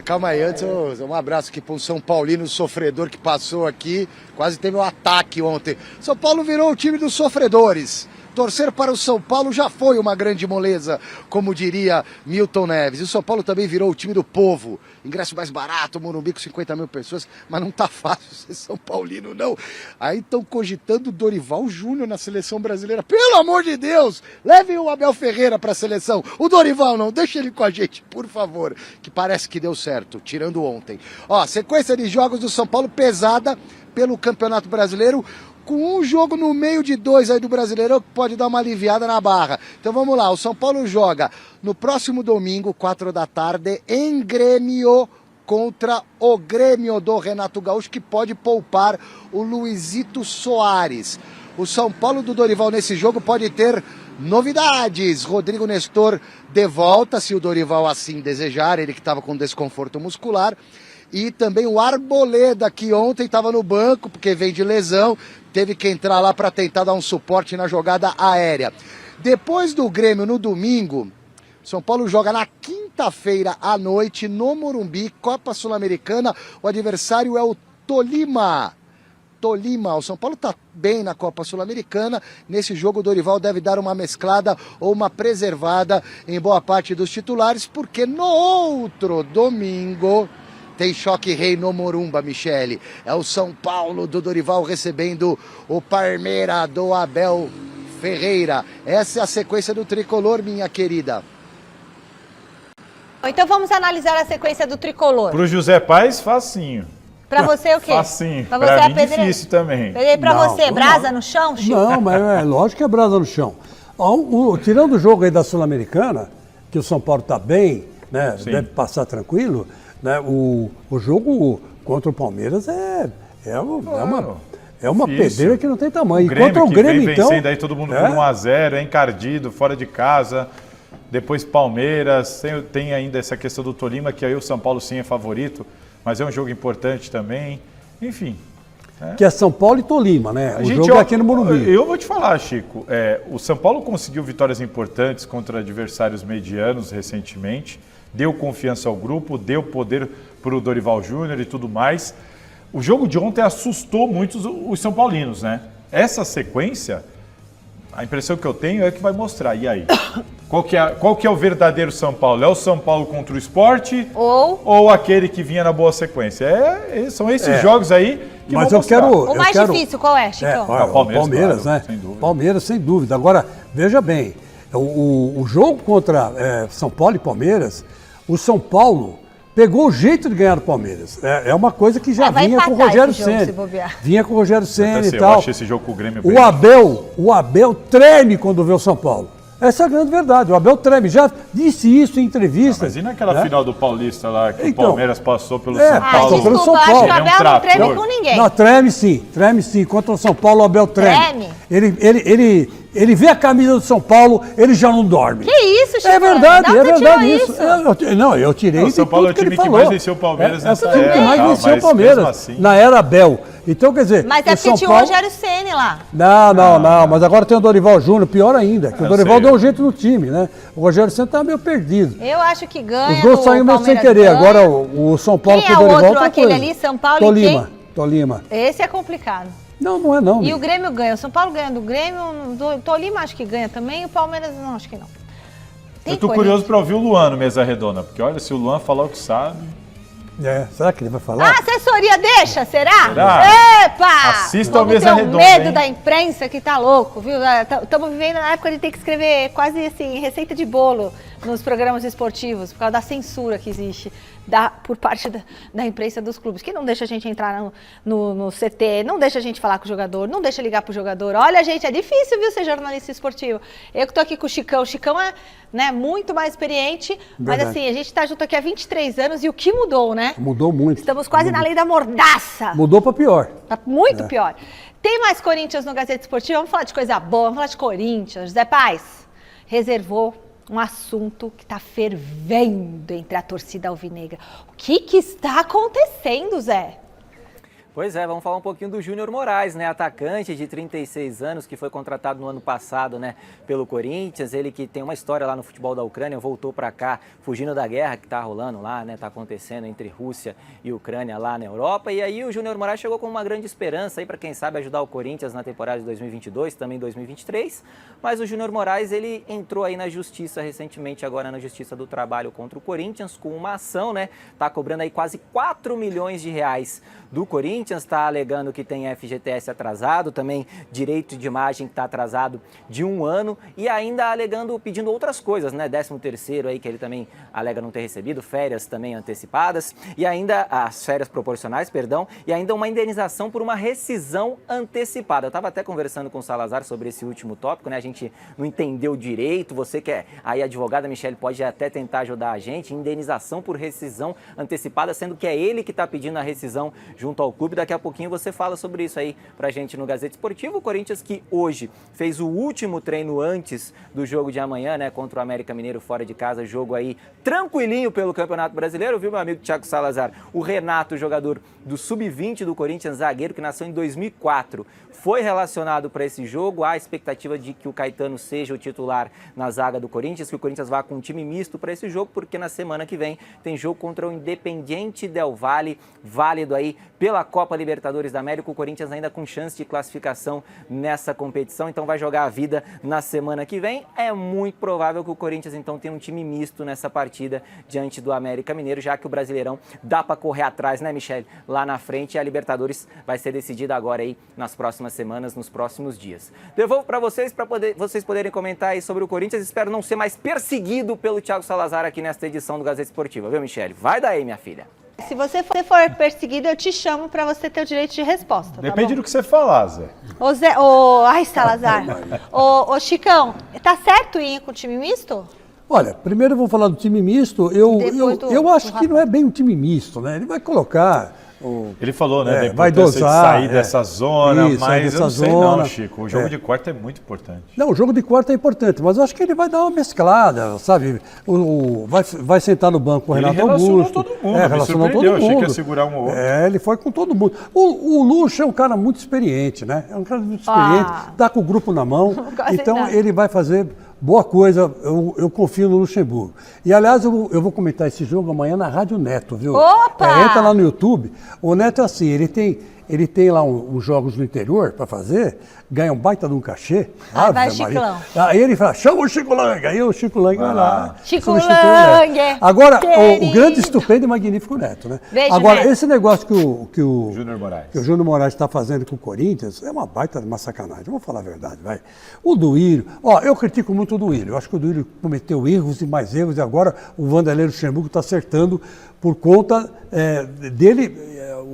Calma aí, antes um abraço aqui para um São Paulino sofredor que passou aqui, quase teve um ataque ontem. São Paulo virou o time dos sofredores. Torcer para o São Paulo já foi uma grande moleza, como diria Milton Neves. E o São Paulo também virou o time do povo. Ingresso mais barato, Morumbi com 50 mil pessoas, mas não tá fácil ser São Paulino, não. Aí estão cogitando o Dorival Júnior na seleção brasileira. Pelo amor de Deus, levem o Abel Ferreira para a seleção. O Dorival não, deixa ele com a gente, por favor. Que parece que deu certo, tirando ontem. Sequência de jogos do São Paulo pesada pelo Campeonato Brasileiro, com um jogo no meio de 2 aí do Brasileirão que pode dar uma aliviada na barra. Então vamos lá, o São Paulo joga no próximo domingo, 4 da tarde, em Grêmio, contra o Grêmio do Renato Gaúcho, que pode poupar o Luizito Soares. O São Paulo do Dorival nesse jogo pode ter novidades. Rodrigo Nestor de volta, se o Dorival assim desejar, ele que estava com desconforto muscular. E também o Arboleda, que ontem estava no banco, porque vem de lesão, teve que entrar lá para tentar dar um suporte na jogada aérea. Depois do Grêmio, no domingo, São Paulo joga na quinta-feira à noite, no Morumbi, Copa Sul-Americana. O adversário é o Tolima. O São Paulo está bem na Copa Sul-Americana. Nesse jogo o Dorival deve dar uma mesclada ou uma preservada em boa parte dos titulares, porque no outro domingo tem choque rei no Morumba, Michele. É o São Paulo do Dorival recebendo o Palmeiras do Abel Ferreira. Essa é a sequência do Tricolor, minha querida. Então vamos analisar a sequência do Tricolor. Pro José Paes, facinho. Pra você o quê? Facinho. Pra você pra é mim, pedreira? difícil também. Pra você, brasa no chão, Chico? Não, mas é lógico que é brasa no chão. Tirando o jogo aí da Sul-Americana, que o São Paulo tá bem, né? Sim. Deve passar tranquilo, né? O jogo contra o Palmeiras é uma pedreira que não tem tamanho. O Grêmio vem então, vencendo aí todo mundo por 1-0, é encardido, fora de casa. Depois Palmeiras, tem ainda essa questão do Tolima, que aí o São Paulo sim é favorito, mas é um jogo importante também. Enfim. Que é São Paulo e Tolima, né? O jogo é aqui no Morumbi. Eu vou te falar, Chico, o São Paulo conseguiu vitórias importantes contra adversários medianos recentemente, deu confiança ao grupo, deu poder para o Dorival Júnior e tudo mais. O jogo de ontem assustou muito os São Paulinos, né? Essa sequência, a impressão que eu tenho é que vai mostrar. E aí? Qual que é o verdadeiro São Paulo? É o São Paulo contra o Sport ou aquele que vinha na boa sequência? São esses jogos aí que mas vão mostrar. O mais difícil, qual é, Chicão? Palmeiras, claro, né? Sem dúvida. Palmeiras, sem dúvida. Agora, veja bem, o jogo contra São Paulo e Palmeiras, o São Paulo pegou o jeito de ganhar do Palmeiras. É uma coisa que já vinha com o Rogério Ceni. Vinha com o Rogério Ceni e tal. Eu achei esse jogo com o Grêmio bem o Abel treme quando vê o São Paulo. Essa é a grande verdade. O Abel treme. Já disse isso em entrevistas. Mas e naquela final do Paulista lá, que Então, o Palmeiras passou pelo São Paulo? Desculpa, pelo São Paulo. Paulo. Acho que o Abel não treme com ninguém. Não, treme sim. Contra o São Paulo, o Abel treme. Ele vê a camisa do São Paulo, ele já não dorme. Que isso, Chico? É verdade isso. Eu tirei O São Paulo é o time que mais venceu o Palmeiras nessa era. É o time que mais venceu o Palmeiras, assim, na era Abel. Então, quer dizer... Mas é porque tinha o Rogério Ceni lá. Não, mas agora tem o Dorival Júnior, pior ainda, que o Dorival deu um jeito no time, né? O Rogério Ceni tá meio perdido. Eu acho que ganha. Os gols saíram meio sem querer. Ganha. Agora o São Paulo Quem com o Dorival... é o outro, aquele ali, São Paulo e quem? Tolima. Esse é complicado. Não é não. E o Grêmio ganha. O São Paulo ganha do Grêmio, o Tolima acho que ganha também, e o Palmeiras não, acho que não. Eu tô curioso para ouvir o Luan no Mesa Redonda, porque olha, se o Luan falar o que sabe... Será que ele vai falar? A assessoria deixa, será? Epa! Assista ao Mesa Redonda, medo hein? da imprensa que tá louco, viu? Estamos vivendo na época de ter que escrever quase assim, receita de bolo nos programas esportivos, por causa da censura que existe por parte da imprensa dos clubes, que não deixa a gente entrar no CT, não deixa a gente falar com o jogador, não deixa ligar pro jogador. Olha, gente, é difícil, viu, ser jornalista esportivo. Eu que tô aqui com o Chicão é, né, muito mais experiente, mas assim, a gente tá junto aqui há 23 anos e o que mudou, né? Mudou muito. Estamos quase na lei da mordaça. Mudou para pior. Tá muito pior. Tem mais Corinthians no Gazeta Esportiva? Vamos falar de coisa boa, vamos falar de Corinthians. Zé Paz reservou um assunto que está fervendo entre a torcida alvinegra. O que está acontecendo, Zé? Pois é, vamos falar um pouquinho do Júnior Moraes, né? Atacante de 36 anos que foi contratado no ano passado, né, pelo Corinthians. Ele que tem uma história lá no futebol da Ucrânia, voltou para cá fugindo da guerra que tá rolando lá, né? Tá acontecendo entre Rússia e Ucrânia lá na Europa. E aí o Júnior Moraes chegou com uma grande esperança aí para quem sabe ajudar o Corinthians na temporada de 2022, também 2023. Mas o Júnior Moraes, ele entrou aí na justiça recentemente, agora na Justiça do Trabalho contra o Corinthians, com uma ação, né? Tá cobrando aí quase 4 milhões de reais do Corinthians, está alegando que tem FGTS atrasado, também direito de imagem que está atrasado de 1 ano e ainda alegando, pedindo outras coisas, né? 13º aí que ele também alega não ter recebido, férias também antecipadas e ainda as férias proporcionais, perdão, e ainda uma indenização por uma rescisão antecipada. Eu estava até conversando com o Salazar sobre esse último tópico, né? A gente não entendeu direito, você que é aí advogada, Michele, pode até tentar ajudar a gente, indenização por rescisão antecipada, sendo que é ele que está pedindo a rescisão junto ao clube. Daqui a pouquinho você fala sobre isso aí pra gente no Gazeta Esportivo. O Corinthians que hoje fez o último treino antes do jogo de amanhã, né, contra o América Mineiro fora de casa, jogo aí tranquilinho pelo Campeonato Brasileiro, viu, meu amigo Thiago Salazar? O Renato, jogador do Sub-20 do Corinthians, zagueiro que nasceu em 2004, foi relacionado para esse jogo. Há a expectativa de que o Caetano seja o titular na zaga do Corinthians, que o Corinthians vá com um time misto para esse jogo, porque na semana que vem tem jogo contra o Independiente Del Valle, válido aí pela Copa Libertadores da América. O Corinthians ainda com chance de classificação nessa competição, então vai jogar a vida na semana que vem. É muito provável que o Corinthians então tenha um time misto nessa partida diante do América Mineiro, já que o Brasileirão dá para correr atrás, né, Michele? Lá na frente, e a Libertadores vai ser decidida agora aí nas próximas semanas, nos próximos dias. Devolvo para vocês vocês poderem comentar aí sobre o Corinthians. Espero não ser mais perseguido pelo Thiago Salazar aqui nesta edição do Gazeta Esportiva, viu, Michele? Vai daí, minha filha. Se você for perseguido, eu te chamo para você ter o direito de resposta. Depende do que você falar, Zé. Ô Zé, ai, Salazar. Ô Chicão, tá certo ir com o time misto? Olha, primeiro eu vou falar do time misto. Eu acho que não é bem um time misto, né? Ele vai colocar... Ele falou, né, da vai importância dosar, de sair dessa zona, isso, mas dessa eu não sei zona. não, Chico. O jogo de quarta é muito importante. Não, o jogo de quarta é importante, mas eu acho que ele vai dar uma mesclada, sabe? Vai sentar no banco o Renato Augusto. Ele relacionou todo mundo, relacionou todo mundo. Achei que ia segurar um ou outro. Ele foi com todo mundo. O Lucho é um cara muito experiente, né? É um cara muito experiente, tá com o grupo na mão, então ele vai fazer... Boa coisa, eu confio no Luxemburgo. E, aliás, eu vou comentar esse jogo amanhã na Rádio Neto, viu? Opa! Entra lá no YouTube. O Neto é assim, ele tem lá uns jogos no interior para fazer, ganha um baita de um cachê. Vai, Chiclão. Aí ele fala, chama o Chico Lang. Aí o Chico Lang vai lá. Chico Lang! Agora, o grande, estupendo e magnífico Neto, né? Beijo, agora, Neto. Esse negócio que o Júnior Moraes está fazendo com o Corinthians é uma baita de uma sacanagem. Vamos falar a verdade, vai. O Duílio, eu critico muito o Duílio. Eu acho que o Duílio cometeu erros e mais erros, e agora o Vanderlei Luxemburgo está acertando por conta dele,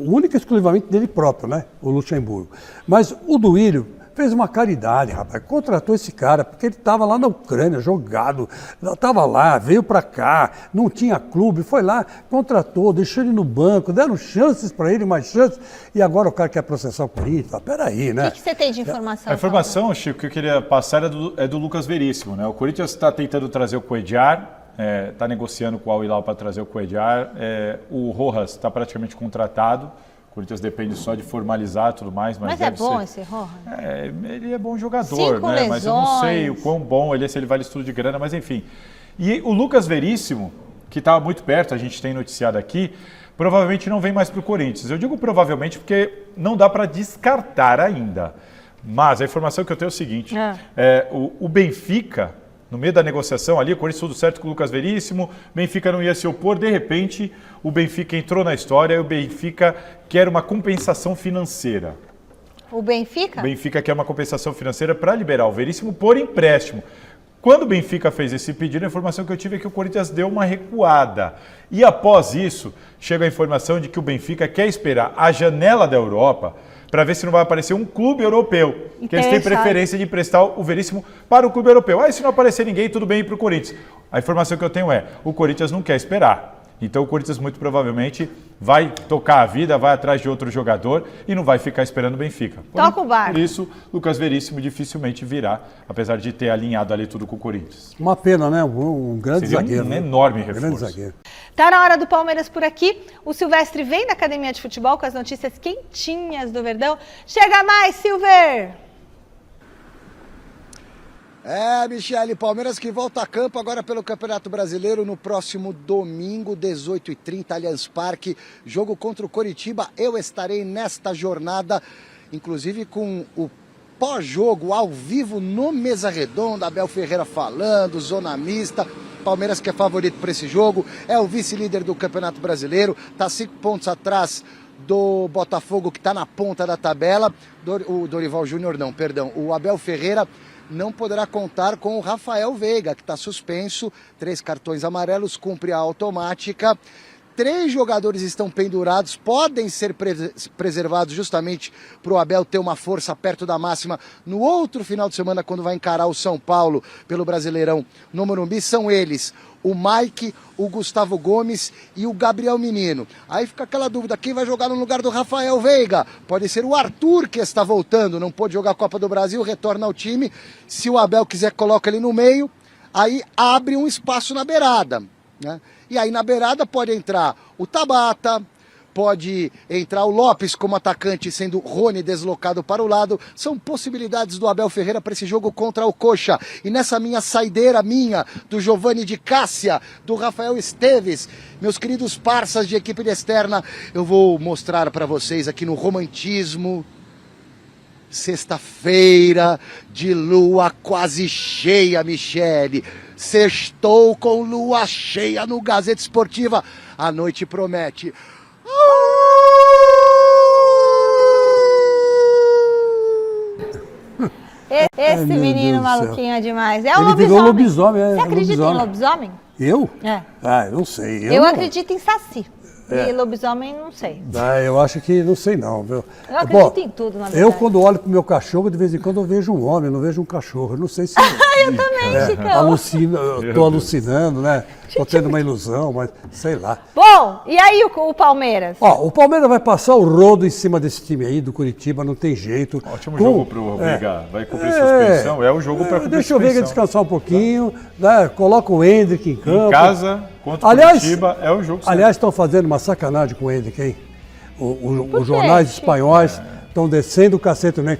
única e exclusivamente dele próprio, né? O Luxemburgo. Mas o Duílio fez uma caridade, rapaz, contratou esse cara, porque ele estava lá na Ucrânia, jogado, estava lá, veio para cá, não tinha clube, foi lá, contratou, deixou ele no banco, deram chances para ele, mais chances, e agora o cara quer processar o Corinthians. Peraí, né? O que você tem de informação? A informação, Chico, que eu queria passar é do Lucas Veríssimo, né? O Corinthians está tentando trazer o Coediar, está negociando com o Al Hilal para trazer o Coediar, o Rojas está praticamente contratado. O Corinthians depende só de formalizar tudo mais. Mas é bom esse Rojas? Ele é bom jogador, né? Lesões. Mas eu não sei o quão bom ele é, se ele vale estudo de grana, mas enfim. E o Lucas Veríssimo, que estava muito perto, a gente tem noticiado aqui, provavelmente não vem mais para o Corinthians. Eu digo provavelmente porque não dá para descartar ainda. Mas a informação que eu tenho é o seguinte, o Benfica... No meio da negociação ali, o Corinthians tudo certo com o Lucas Veríssimo, o Benfica não ia se opor, de repente o Benfica entrou na história e o Benfica quer uma compensação financeira. O Benfica? O Benfica quer uma compensação financeira para liberar o Veríssimo por empréstimo. Quando o Benfica fez esse pedido, a informação que eu tive é que o Corinthians deu uma recuada. E após isso, chega a informação de que o Benfica quer esperar a janela da Europa para ver se não vai aparecer um clube europeu. Que eles têm preferência de emprestar o Veríssimo para o clube europeu. E se não aparecer ninguém, tudo bem ir para o Corinthians. A informação que eu tenho é, o Corinthians não quer esperar. Então o Corinthians muito provavelmente vai tocar a vida, vai atrás de outro jogador e não vai ficar esperando o Benfica. Toca o barco. Por isso, Lucas Veríssimo dificilmente virá, apesar de ter alinhado ali tudo com o Corinthians. Uma pena, né? Um grande Seria zagueiro. Um enorme reforço. Grande zagueiro. Tá na hora do Palmeiras por aqui. O Silvestre vem da Academia de Futebol com as notícias quentinhas do Verdão. Chega mais, Silver! Michele, Palmeiras que volta a campo agora pelo Campeonato Brasileiro no próximo domingo, 18h30, Allianz Parque, jogo contra o Coritiba. Eu estarei nesta jornada, inclusive com o pós-jogo ao vivo no Mesa Redonda, Abel Ferreira falando, zona mista. Palmeiras que é favorito para esse jogo, é o vice-líder do Campeonato Brasileiro, está 5 pontos atrás do Botafogo, que está na ponta da tabela. O Dorival Júnior não, perdão, o Abel Ferreira não poderá contar com o Rafael Veiga, que está suspenso, 3 cartões amarelos, cumpre a automática. 3 jogadores estão pendurados, podem ser preservados justamente para o Abel ter uma força perto da máxima no outro final de semana, quando vai encarar o São Paulo pelo Brasileirão no Morumbi. São eles, o Mike, o Gustavo Gomes e o Gabriel Menino. Aí fica aquela dúvida, quem vai jogar no lugar do Rafael Veiga? Pode ser o Arthur, que está voltando, não pôde jogar a Copa do Brasil, retorna ao time. Se o Abel quiser, coloca ele no meio, aí abre um espaço na beirada, né? E aí na beirada pode entrar o Tabata, pode entrar o Lopes como atacante, sendo Rony deslocado para o lado. São possibilidades do Abel Ferreira para esse jogo contra o Coxa. E nessa minha saideira do Giovanni de Cássia, do Rafael Esteves, meus queridos parças de equipe de externa, eu vou mostrar para vocês aqui no Romantismo. Sexta-feira de lua quase cheia, Michele. Sextou com lua cheia no Gazeta Esportiva. A noite promete. Esse menino maluquinho é demais. É o Ele lobisomem. virou lobisomem, Você acredita em lobisomem? Eu? É. Ah, eu não sei. Eu acredito em saci. E lobisomem, não sei. Eu acho que não sei não, viu? Eu acredito em tudo, na verdade. Eu, quando olho pro meu cachorro, de vez em quando eu vejo um homem, não vejo um cachorro. Eu não sei se... Eu também, Chicão. Tô alucinando, né? Tô tendo uma ilusão, mas sei lá. Bom, e aí o Palmeiras? O Palmeiras vai passar o rodo em cima desse time aí, do Curitiba, não tem jeito. Ótimo jogo pro Veiga. Vai cumprir suspensão. É o jogo para cumprir deixa o Veiga descansar um pouquinho, né? Coloca o Hendrick em campo. Em casa, contra o Curitiba, é o jogo. Aliás, estão fazendo uma sacanagem com o Hendrick, hein? Os jornais espanhóis estão descendo o cacete nele.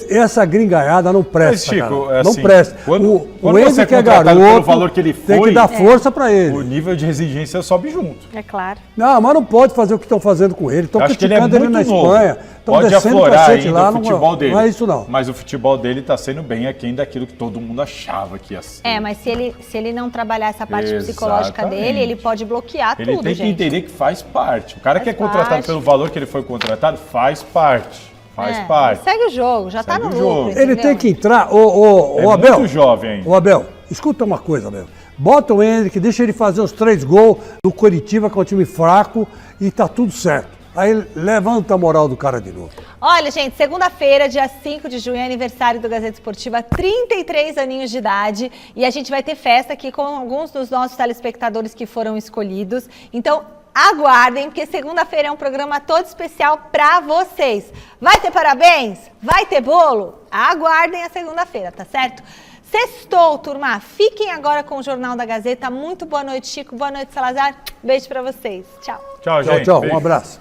Essa gringaiada não presta, Chico, cara. Assim, não presta. Quando o Hendrick é garoto, pelo valor que ele foi, tem que dar força pra ele. O nível de exigência sobe junto. É claro. Não, mas não pode fazer o que estão fazendo com ele. Estão criticando ele na novo. Espanha. Estão Pode descendo o aflorar cacete ainda lá. o futebol dele. Não é isso não. Mas o futebol dele está sendo bem aquém daquilo que todo mundo achava que ia ser. Mas se ele não trabalhar essa parte psicológica dele, ele pode bloquear tudo, Ele tem que entender que faz parte. O cara que é contratado pelo valor que ele foi contratado, faz parte. Faz parte. Segue o jogo, já está no lucro. Ele tem que entrar. É Abel, muito jovem ainda. Ô Abel, escuta uma coisa, Abel. Bota o Hendrick, deixa ele fazer os 3 gols do Coritiba, que é um time fraco, e tá tudo certo. Aí levanta a moral do cara de novo. Olha, gente, segunda-feira, dia 5 de junho, é aniversário do Gazeta Esportiva, 33 aninhos de idade. E a gente vai ter festa aqui com alguns dos nossos telespectadores que foram escolhidos. Então, aguardem, porque segunda-feira é um programa todo especial para vocês. Vai ter parabéns? Vai ter bolo? Aguardem a segunda-feira, tá certo? Sextou, turma. Fiquem agora com o Jornal da Gazeta. Muito boa noite, Chico. Boa noite, Salazar. Beijo para vocês. Tchau. Tchau, gente. Tchau. Um abraço.